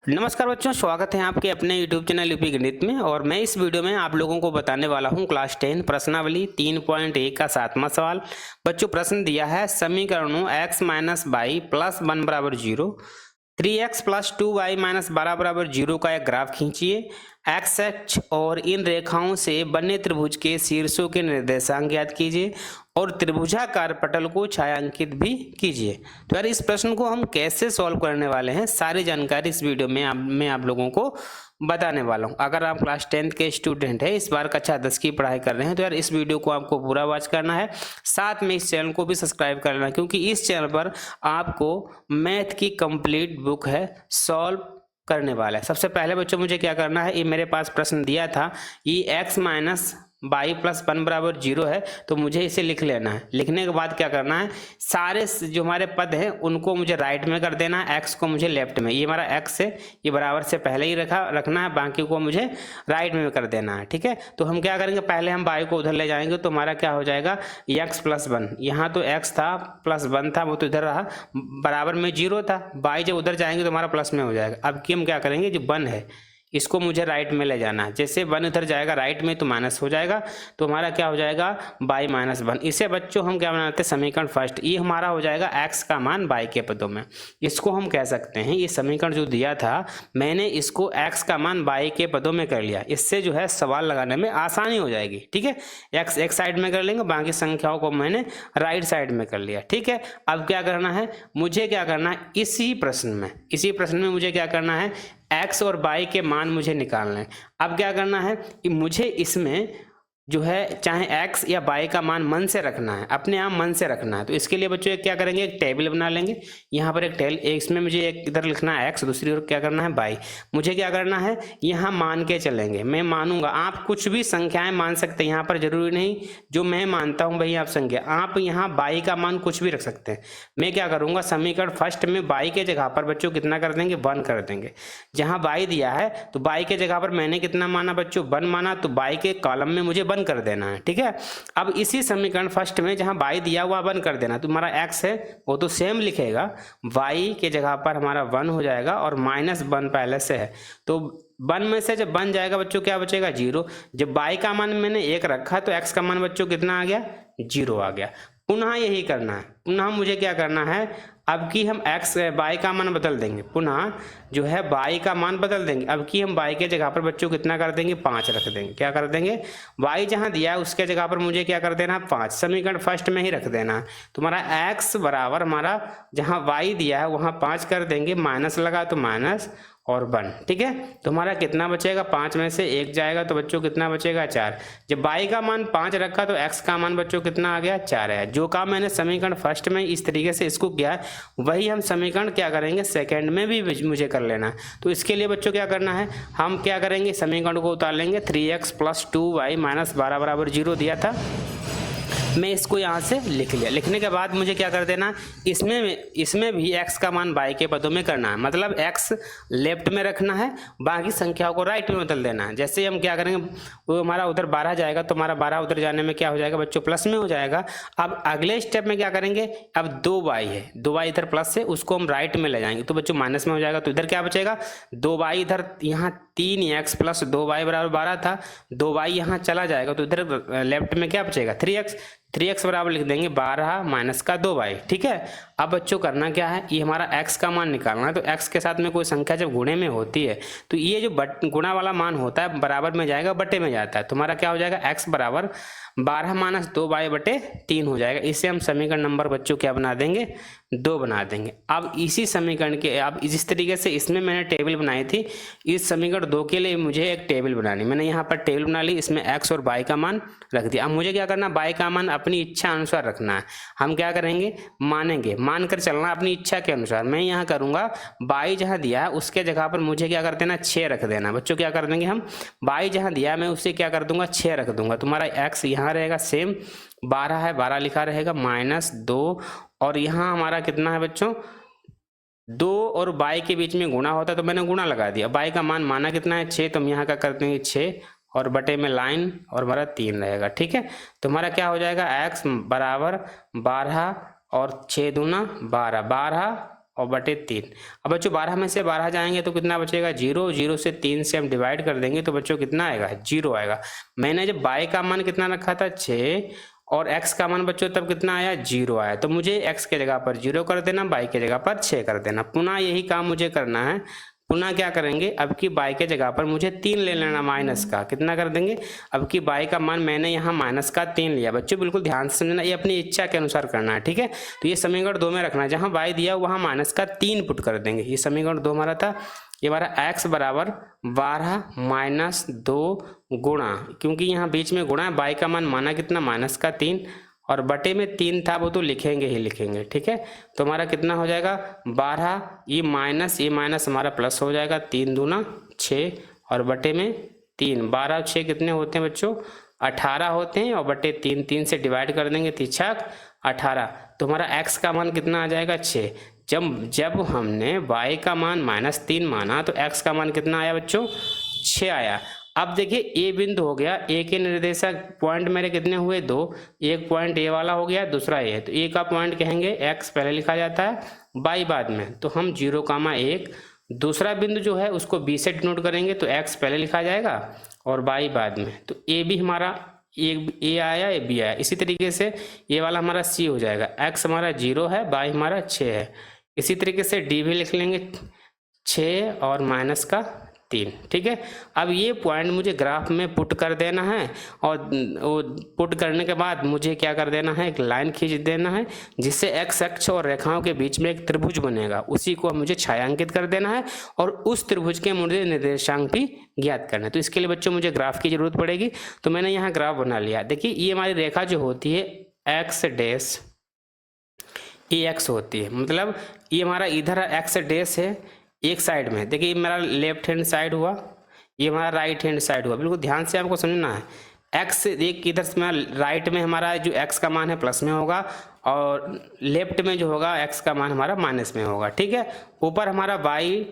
नमस्कार बच्चों, स्वागत है आपके अपने YouTube चैनल यूपी गणित में। और मैं इस वीडियो में आप लोगों को बताने वाला हूं क्लास 10 प्रश्नावली 3.1 का 7वां सवाल। बच्चों प्रश्न दिया है समीकरणों x माइनस बाई प्लस 1 बराबर 0, 3x प्लस 2y माइनस 12 बराबर 0 का एक ग्राफ खींचिए। एक्स एक्स और इन रेखाओं से बने त्रिभुज के शीर्षों के निर्देशांक ज्ञात कीजिए और त्रिभुजाकार पटल को छायांकित भी कीजिए। तो यार इस प्रश्न को हम कैसे सॉल्व करने वाले हैं, सारी जानकारी इस वीडियो में मैं आप लोगों को बताने वाला हूं। अगर आप क्लास 10 के स्टूडेंट हैं, इस बार कक्षा 10 की पढ़ाई कर रहे हैं, तो यार इस वीडियो को आपको पूरा वॉच करना है। साथ में इस चैनल को भी सब्सक्राइब करना है, क्योंकि इस चैनल पर आपको मैथ की कंप्लीट बुक है सॉल्व करने वाला है। सबसे पहले बच्चों मुझे क्या करना है, ये मेरे पास प्रश्न दिया था, ये x माइनस बाई प्लस 1 बराबर 0 है, तो मुझे इसे लिख लेना है। लिखने के बाद क्या करना है, सारे जो हमारे पद हैं उनको मुझे राइट में कर देना है, x को मुझे लेफ्ट में। ये हमारा x है, ये बराबर से पहले ही रखना है, बाकी को मुझे राइट में कर देना है। ठीक है, तो हम क्या करेंगे, पहले हम बाई को उधर ले जाएंगे, तो हमारा क्या हो जाएगा x प्लस 1। यहाँ तो x था प्लस 1 था, वो तो इधर रहा, बराबर में 0 था। बाई जब उधर जाएंगे तो हमारा प्लस में हो जाएगा। अब की हम क्या करेंगे, जो 1 है इसको मुझे राइट में ले जाना है। जैसे 1 इधर जाएगा राइट में तो माइनस हो जाएगा, तो हमारा क्या हो जाएगा बाई माइनस 1। इसे बच्चों हम क्या बनाते हैं, समीकरण फर्स्ट। ये हमारा हो जाएगा x का मान बाई के पदों में। इसको हम कह सकते हैं, ये समीकरण जो दिया था मैंने इसको x का मान बाई के पदों में कर लिया। इससे जो है सवाल लगाने में आसानी हो जाएगी। ठीक है, x एक साइड में कर लेंगे, बाकी संख्याओं को मैंने राइट साइड में कर लिया। ठीक है, अब क्या करना है, मुझे क्या करना है, इसी प्रश्न में मुझे क्या करना है, x और y के मान मुझे निकालना है। अब क्या करना है कि मुझे इसमें जो है चाहे x या y का मान मन से रखना है, अपने आप मन से रखना है। तो इसके लिए बच्चों क्या करेंगे, एक टेबल बना लेंगे। यहाँ पर एक टेबल, इसमें मुझे एक इधर लिखना है x, दूसरी ओर क्या करना है y। मुझे क्या करना है, यहाँ मान के चलेंगे, मैं मानूंगा। आप कुछ भी संख्याएं मान सकते हैं, यहाँ पर जरूरी नहीं जो मैं मानता हूँ वही आप संख्या। आप यहाँ y का मान कुछ भी रख सकते हैं। मैं क्या करूँगा, समीकरण फर्स्ट में y के जगह पर बच्चों कितना कर देंगे, 1 कर देंगे। जहाँ y दिया है तो y के जगह पर मैंने कितना माना बच्चों, 1 माना, तो y के कॉलम में मुझे 1 कर देना है। ठीक है, अब इसी समीकरण फर्स्ट में जहां y दिया हुआ 1 कर देना। तो हमारा x है वो तो सेम लिखेगा, y के जगह पर हमारा 1 हो जाएगा और माइनस 1 पहले से है, तो 1 में से जब 1 जाएगा बच्चों क्या बचेगा, 0। जब y का मान मैंने 1 रखा तो x का मान बच्चों कितना आ गया, 0 आ गया। पुनः यही करना है, पुनः मुझे क्या करना है, अब की हम y का मान बदल देंगे, पुनः जो है y का मान बदल देंगे। अब की हम y के जगह पर बच्चों कितना कर देंगे, 5 रख देंगे। क्या कर देंगे, y जहां दिया है उसके जगह पर मुझे क्या कर देना है, 5 समीकरण फर्स्ट में ही रख देना है। तो हमारा x बराबर हमारा जहां y दिया है वहां 5 कर देंगे, माइनस लगा तो माइनस और 1। ठीक है, तो हमारा कितना बचेगा, 5 में से 1 जाएगा तो बच्चों कितना बचेगा, 4। जब y का मान 5 रखा तो x का मान बच्चों कितना आ गया, 4 है। जो काम मैंने समीकरण फर्स्ट में इस तरीके से इसको किया है, वही हम समीकरण क्या करेंगे सेकंड में भी मुझे कर लेना है। तो इसके लिए बच्चों क्या करना है, हम क्या करेंगे, समीकरण को उतार लेंगे। 3x प्लस 2y माइनस 12 बराबर 0 दिया था, मैं इसको यहाँ से लिख लिया। लिखने के बाद मुझे क्या कर देना, इसमें भी x का मान y के पदों में करना है, मतलब x लेफ्ट में रखना है, बाकी संख्याओं को राइट में बदल देना है। जैसे हम क्या करेंगे, वो हमारा उधर 12 जाएगा तो हमारा 12 उधर जाने में क्या हो जाएगा बच्चों, प्लस में हो जाएगा। अब अगले स्टेप में क्या करेंगे, अब 2y है, 2y इधर प्लस से उसको हम राइट में ले जाएंगे तो बच्चों माइनस में हो जाएगा। तो इधर क्या बचेगा, 2y इधर, यहाँ 3x प्लस 2y बराबर 12 था, 2y यहाँ चला जाएगा तो इधर लेफ्ट में क्या बचेगा, 3x बराबर लिख देंगे 12 माइनस का 2y। ठीक है, अब बच्चों करना क्या है, ये हमारा x का मान निकालना है। तो x के साथ में कोई संख्या जब गुणे में होती है तो ये जो गुणा वाला मान होता है बराबर में जाएगा, बटे में जाता है। तो हमारा क्या हो जाएगा, x बराबर 12 माइनस 2y बटे 3 हो जाएगा। इससे हम समीकरण नंबर बच्चों क्या बना देंगे, 2 बना देंगे। अब इसी समीकरण के, अब जिस तरीके से इसमें मैंने टेबल बनाई थी, इस समीकरण 2 के लिए मुझे एक टेबल बनानी। मैंने यहाँ पर टेबल बना ली, इसमें x और y का मान रख दिया। अब मुझे क्या करना, y का मान अपनी इच्छा अनुसार रखना है। हम क्या करेंगे, मानेंगे, मान कर चलना अपनी इच्छा के अनुसार। मैं यहाँ करूँगा, y जहाँ दिया है उसके जगह पर मुझे क्या कर देना, 6 रख देना। बच्चों क्या कर देंगे हम, y जहाँ दिया है मैं उससे क्या कर दूंगा, 6 रख दूंगा। तुम्हारा x यहाँ रहेगा सेम, 12 है, 12 लिखा रहेगा, माइनस 2, और यहाँ हमारा कितना है बच्चों, 2 और y के बीच में गुणा होता है तो मैंने गुणा लगा दिया। y का मान माना कितना है, 6, तो हम यहाँ क्या कर देंगे 6 और बटे में लाइन और हमारा 3 रहेगा। ठीक है, तो हमारा क्या हो जाएगा, x बराबर 12 और 6 दूना 12, 12 और बटे 3। अब बच्चों 12 में से 12 जाएंगे तो कितना बचेगा 0, 0 से 3 से हम डिवाइड कर देंगे तो बच्चों कितना आएगा 0 आएगा। मैंने जब y का मान कितना रखा था 6 और x का मान बच्चों तब कितना आया 0 आया, तो मुझे x के जगह पर 0 कर देना, y के जगह पर 6 कर देना। पुनः यही काम मुझे करना है, पुनः क्या करेंगे, अब की y के जगह पर मुझे 3 ले लेना माइनस का, कितना कर देंगे, अब की y का मान मैंने यहाँ माइनस का 3 लिया। बच्चों बिल्कुल ध्यान से समझना, ये अपनी इच्छा के अनुसार करना है, ठीक है। तो ये समीकरण 2 में रखना है, जहाँ y दिया वहाँ माइनस का 3 पुट कर देंगे। ये समीकरण 2 हमारा था, ये हमारा x बराबर 12 माइनस 2 गुणा, क्योंकि यहाँ बीच में गुणा है, y का मान माना कितना माइनस का 3 और बटे में 3 था, वो तो लिखेंगे ही लिखेंगे, ठीक है। तो हमारा कितना हो जाएगा 12, ये माइनस हमारा प्लस हो जाएगा, 3 दूना 6 और बटे में 3, 12 6 कितने होते हैं बच्चों 18 होते हैं, और बटे 3, 3 से डिवाइड कर देंगे 3×6 18। तो हमारा x का मान कितना आ जाएगा 6। जब हमने y का मान -3 माना तो x का मान कितना आया बच्चों 6 आया। अब देखिए ए बिंदु हो गया, ए के निर्देशक पॉइंट मेरे कितने हुए 2, एक पॉइंट ए वाला हो गया, दूसरा ए, तो ए का पॉइंट कहेंगे x पहले लिखा जाता है, y बाद में, तो हम 0,1। दूसरा बिंदु जो है उसको b से डिनोट करेंगे, तो x पहले लिखा जाएगा और y बाद में, तो ए भी हमारा ए आया, ए बी आया। इसी तरीके से ये वाला हमारा c हो जाएगा, x हमारा 0 है, y हमारा 6 है। इसी तरीके से d भी लिख लेंगे 6 और माइनस का 3, ठीक है। अब ये पॉइंट मुझे ग्राफ में पुट कर देना है, और वो पुट करने के बाद मुझे क्या कर देना है, एक लाइन खींच देना है, जिससे x अक्ष और रेखाओं के बीच में एक त्रिभुज बनेगा, उसी को मुझे छायांकित कर देना है, और उस त्रिभुज के मुझे निर्देशांक भी ज्ञात करना है। तो इसके लिए बच्चों मुझे ग्राफ की जरूरत पड़ेगी, तो मैंने यहाँ ग्राफ बना लिया। देखिए ये हमारी रेखा जो होती है x डैश ये x होती है, मतलब ये हमारा इधर x डैश है एक साइड में, देखिए ये मेरा लेफ्ट हैंड साइड हुआ, ये हमारा राइट हैंड साइड हुआ। बिल्कुल ध्यान से आपको समझना है, x एक इधर से राइट में हमारा जो x का मान है प्लस में होगा, और लेफ्ट में जो होगा x का मान हमारा माइनस में होगा, ठीक है। ऊपर हमारा y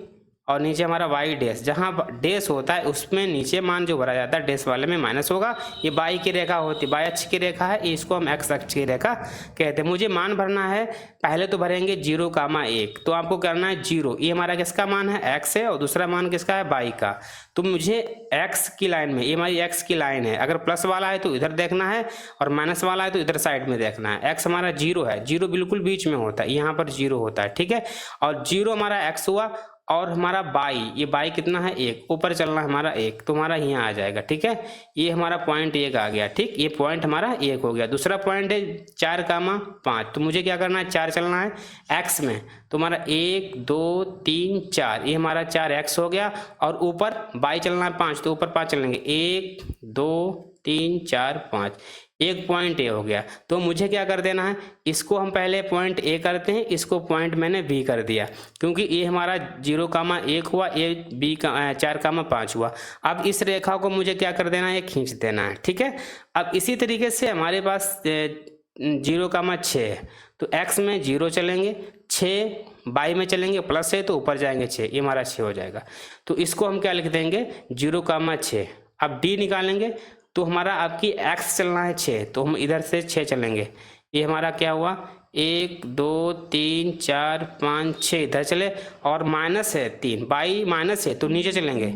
और नीचे हमारा y डैश, जहाँ डैश होता है उसमें नीचे मान जो भरा जाता है डैश वाले में माइनस होगा। ये y की रेखा होती है, y अक्ष की रेखा है, इसको हम x अक्ष की रेखा कहते हैं। मुझे मान भरना है, पहले तो भरेंगे 0,1, तो आपको करना है 0, ये हमारा किसका मान है x है, और दूसरा मान किसका है y का। तो मुझे x की लाइन में, ये हमारी x की लाइन है, अगर प्लस वाला है तो इधर देखना है, और माइनस वाला है तो इधर साइड में देखना है। x हमारा 0 है, 0 बिल्कुल बीच में होता है, यहाँ पर 0 होता है, ठीक है। और 0 हमारा x हुआ, और हमारा y, ये y कितना है 1, ऊपर चलना हमारा 1, तो हमारा यहाँ आ जाएगा, ठीक है। ये हमारा पॉइंट 1 आ गया, ठीक, ये पॉइंट हमारा 1 हो गया। दूसरा पॉइंट है 4,5, तो मुझे क्या करना है 4 चलना है x में, तो हमारा 1 2 3 4, ये हमारा 4x हो गया, और ऊपर y चलना है 5, तो ऊपर 5 चलेंगे, 1 2 3 4 5, एक पॉइंट ए हो गया। तो मुझे क्या कर देना है, इसको हम पहले पॉइंट ए करते हैं, इसको पॉइंट मैंने बी कर दिया, क्योंकि ये हमारा 0,1 हुआ, ये बी का 4,5 हुआ। अब इस रेखा को मुझे क्या कर देना है, खींच देना है, ठीक है। अब इसी तरीके से हमारे पास 0,6 है, तो x में 0 चलेंगे, 6 y में चलेंगे प्लस है, तो ऊपर जाएंगे 6, ये हमारा 6 हो जाएगा। तो इसको हम क्या लिख देंगे 0,6। अब d निकालेंगे, तो हमारा आपकी x चलना है 6, तो हम इधर से 6 चलेंगे, ये हमारा क्या हुआ 1 2 3 4 5 6, इधर चले, और माइनस है 3, y माइनस है तो नीचे चलेंगे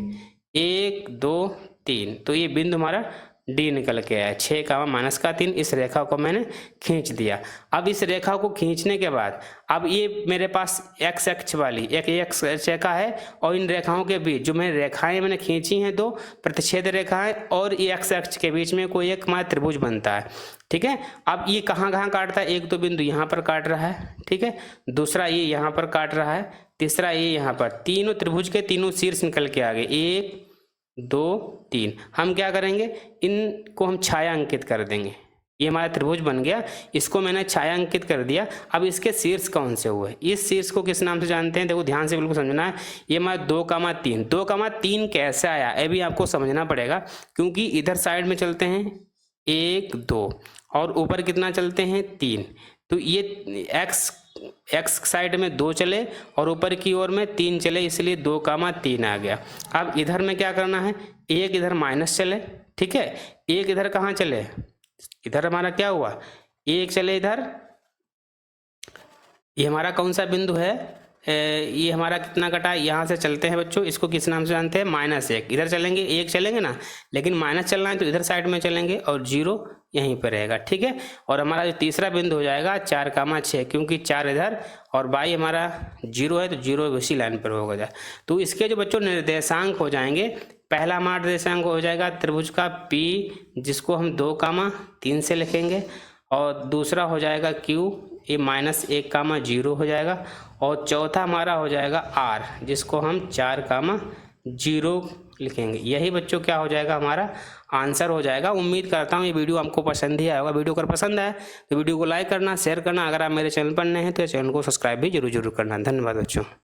1 2 3, तो ये बिंदु हमारा D निकल के आया, 6,-3। इस रेखा को मैंने खींच दिया। अब इस रेखा को खींचने के बाद अब ये मेरे पास x अक्ष वाली एक x रेखा है, और इन रेखाओं के बीच जो मैंने रेखाएं मैंने खींची हैं, 2 प्रतिच्छेद रेखाएं, और ये x अक्ष के बीच में कोई एक हमारा त्रिभुज बनता है, ठीक है। अब ये कहाँ कहाँ काटता है, एक तो बिंदु यहाँ पर काट रहा है, ठीक है, दूसरा ये यहाँ पर काट रहा है, तीसरा ये यहाँ पर। तीनों त्रिभुज के तीनों शीर्ष निकल के आ गए, 1 2 3। हम क्या करेंगे, इनको हम छायांकित कर देंगे, ये हमारा त्रिभुज बन गया, इसको मैंने छायांकित कर दिया। अब इसके शीर्ष कौन से हुए, इस शीर्ष को किस नाम से जानते हैं, देखो ध्यान से बिल्कुल समझना है। ये हमारा 2,3, 2,3 कैसे आया ये भी आपको समझना पड़ेगा, क्योंकि इधर साइड में चलते हैं 1 2, और ऊपर कितना चलते हैं 3, तो ये x साइड में 2 चले और ऊपर की ओर में 3 चले, इसलिए 2,3 आ गया। अब इधर में क्या करना है, एक इधर माइनस चले, ठीक है, एक इधर कहाँ चले, इधर हमारा क्या हुआ, एक चले इधर, ये हमारा कौन सा बिंदु है ये हमारा कितना कटा, यहाँ से चलते हैं बच्चों, इसको किस नाम से जानते हैं, -1। इधर चलेंगे 1 चलेंगे ना, लेकिन माइनस चलना है तो इधर साइड में चलेंगे और 0 यहीं पर रहेगा, ठीक है। और हमारा जो तीसरा बिंदु हो जाएगा 4,6, क्योंकि 4 इधर और बाई हमारा 0 है तो 0 उसी लाइन पर होगा। तो इसके जो बच्चों निर्देशांक हो जाएंगे, पहला हमारा निर्देशांक हो जाएगा त्रिभुज का P, जिसको हम 2,3 से लिखेंगे, और दूसरा हो जाएगा Q, ये -1,0 हो जाएगा, और चौथा हमारा हो जाएगा R, जिसको हम 4,0 लिखेंगे। यही बच्चों क्या हो जाएगा, हमारा आंसर हो जाएगा। उम्मीद करता हूँ ये वीडियो आपको पसंद ही आया होगा। वीडियो अगर पसंद आए तो वीडियो को लाइक करना, शेयर करना। अगर आप मेरे चैनल पर नए हैं तो चैनल को सब्सक्राइब भी जरूर करना। धन्यवाद बच्चों।